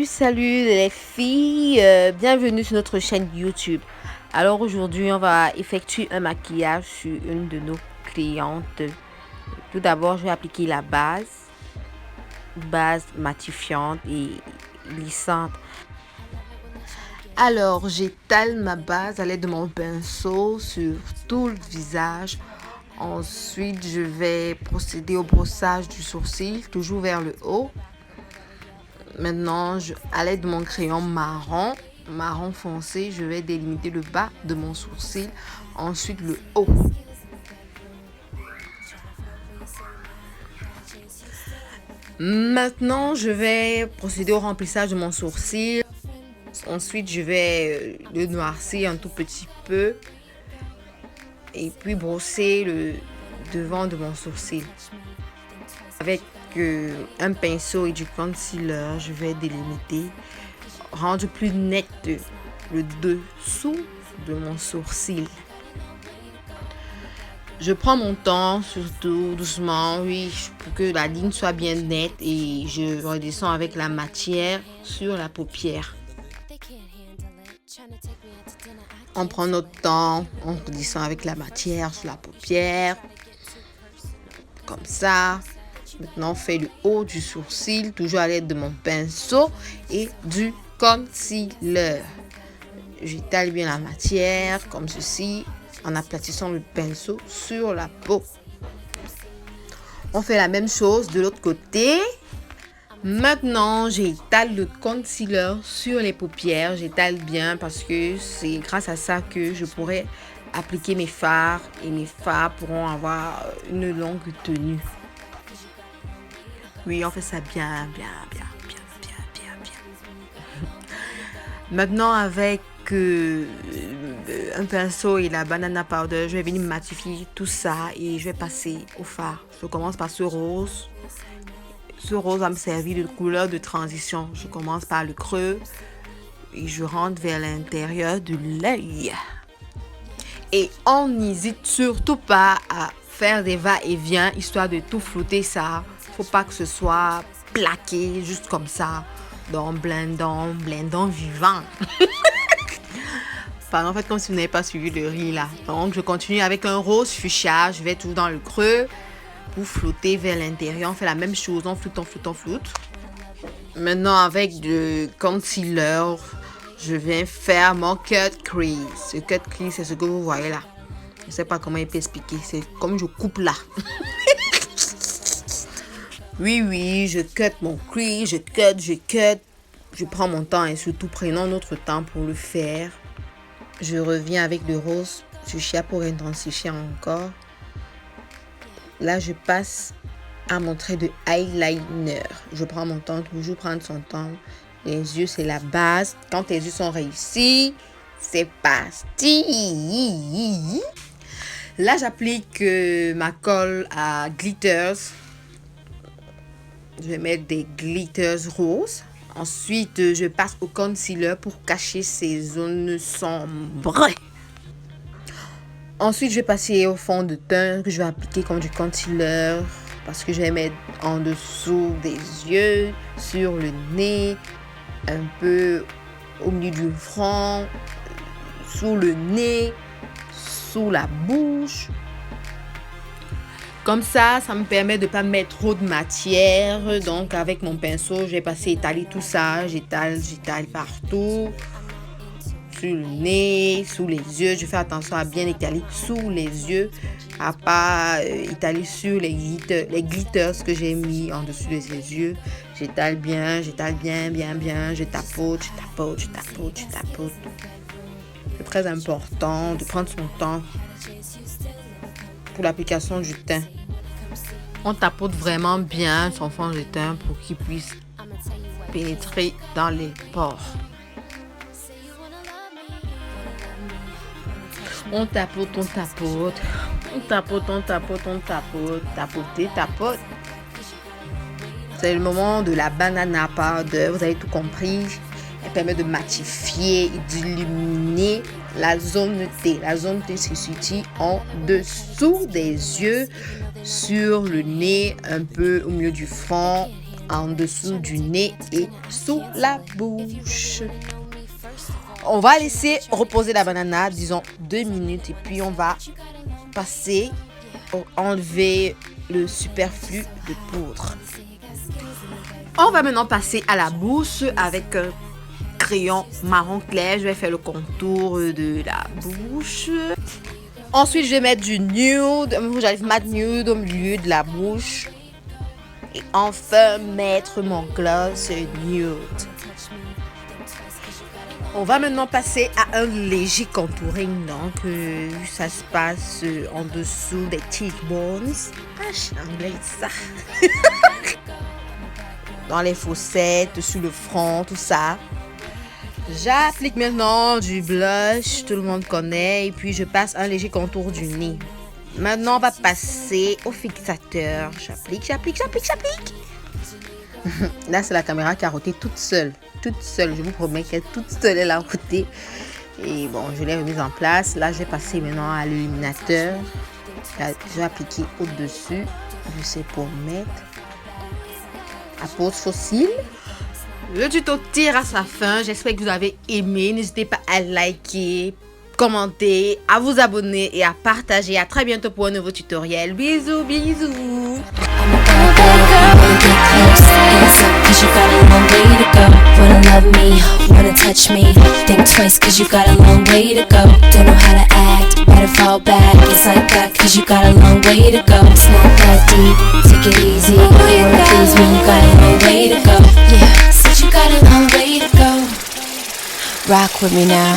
Salut les filles, bienvenue sur notre chaîne YouTube. Alors aujourd'hui, on va effectuer un maquillage sur une de nos clientes. Tout d'abord, je vais appliquer la base matifiante et lissante. Alors, j'étale ma base à l'aide de mon pinceau sur tout le visage. Ensuite, je vais procéder au brossage du sourcil, toujours vers le haut. Maintenant, à l'aide de mon crayon marron foncé, je vais délimiter le bas de mon sourcil, ensuite le haut. Maintenant, je vais procéder au remplissage de mon sourcil. Ensuite, je vais le noircir un tout petit peu et puis brosser le devant de mon sourcil. Avec un pinceau et du concealer, je vais délimiter, rendre plus net le dessous de mon sourcil. Je prends mon temps, surtout doucement, oui, pour que la ligne soit bien nette, et je redescends avec la matière sur la paupière. On prend notre temps, on redescend avec la matière sur la paupière, comme ça. Maintenant, on fait le haut du sourcil, toujours à l'aide de mon pinceau et du concealer. J'étale bien la matière, comme ceci, en aplatissant le pinceau sur la peau. On fait la même chose de l'autre côté. Maintenant, j'étale le concealer sur les paupières. J'étale bien parce que c'est grâce à ça que je pourrai appliquer mes fards. Et mes fards pourront avoir une longue tenue. Oui, on fait ça bien. Maintenant, avec un pinceau et la banana powder, je vais venir matifier tout ça et je vais passer au fard. Je commence par ce rose. Ce rose va me servir de couleur de transition. Je commence par le creux et je rentre vers l'intérieur de l'œil. Et on n'hésite surtout pas à faire des va-et-vient histoire de tout flouter ça. Faut pas que ce soit plaqué juste comme ça, dans blendant vivant. Pardon, en fait, comme si vous n'avez pas suivi le riz là. Donc, je continue avec un rose fuchsia. Je vais tout dans le creux pour flouter vers l'intérieur. On fait la même chose, on floute. Maintenant, avec du concealer, je viens faire mon cut crease. Ce cut crease, c'est ce que vous voyez là. Je ne sais pas comment il peut expliquer. C'est comme je coupe là. Oui, je cut mon crease, je cut. Je prends mon temps et surtout prenons notre temps pour le faire. Je reviens avec le rose fuchsia pour intensifier encore. Là, je passe à mon trait de eyeliner. Je prends mon temps, toujours prendre son temps. Les yeux, c'est la base. Quand tes yeux sont réussis, c'est parti. Là, j'applique ma colle à glitters. Je vais mettre des glitters roses. Ensuite, je passe au concealer pour cacher ces zones sombres. Ensuite, je vais passer au fond de teint que je vais appliquer comme du concealer. Parce que je vais mettre en dessous des yeux, sur le nez, un peu au milieu du front, sous le nez, sous la bouche. Comme ça me permet de ne pas mettre trop de matière. Donc, avec mon pinceau, je vais passer étaler tout ça. J'étale partout. Sur le nez, sous les yeux. Je fais attention à bien étaler sous les yeux. À pas étaler sur les glitters que j'ai mis en dessus de ses yeux. J'étale bien. Je tapote. C'est très important de prendre son temps pour l'application du teint. On tapote vraiment bien son fond de teint pour qu'il puisse pénétrer dans les pores. On tapote. C'est le moment de la banana powder. Vous avez tout compris. Elle permet de matifier et d'illuminer la zone T. La zone T se situe en dessous des yeux, sur le nez, un peu au milieu du front, en dessous du nez et sous la bouche. On va laisser reposer la banana, disons 2 minutes, et puis on va passer pour enlever le superflu de poudre. On va maintenant passer à la bouche avec un crayon marron clair. Je vais faire le contour de la bouche. Ensuite, je vais mettre du nude, un rouge à lèvres mat nude au milieu de la bouche. Et enfin, mettre mon gloss nude. On va maintenant passer à un léger contouring. Donc, ça se passe en dessous des cheekbones. Ah, je suis anglais, ça. Dans les fossettes, sur le front, tout ça. J'applique maintenant du blush, tout le monde connaît, et puis je passe un léger contour du nez. Maintenant, on va passer au fixateur. J'applique. Là, c'est la caméra qui a roté toute seule. Je vous promets qu'elle est toute seule, elle a roté. Et bon, je l'ai remise en place. Là, je vais passer maintenant à l'illuminateur. Je vais appliquer au-dessus. Je sais pour mettre. Apôtre fossile. Le tuto tire à sa fin. J'espère que vous avez aimé. N'hésitez pas à liker, commenter, à vous abonner et à partager. À très bientôt pour un nouveau tutoriel. Bisous. Cause you got a long way to go. Wanna love me, wanna touch me. Think twice cause you got a long way to go. Don't know how to act, better fall back. It's like that cause you got a long way to go. It's not that deep, take it easy. You wanna please me, you got a long way to go. Yeah, said you got a long way to go. Rock with me now.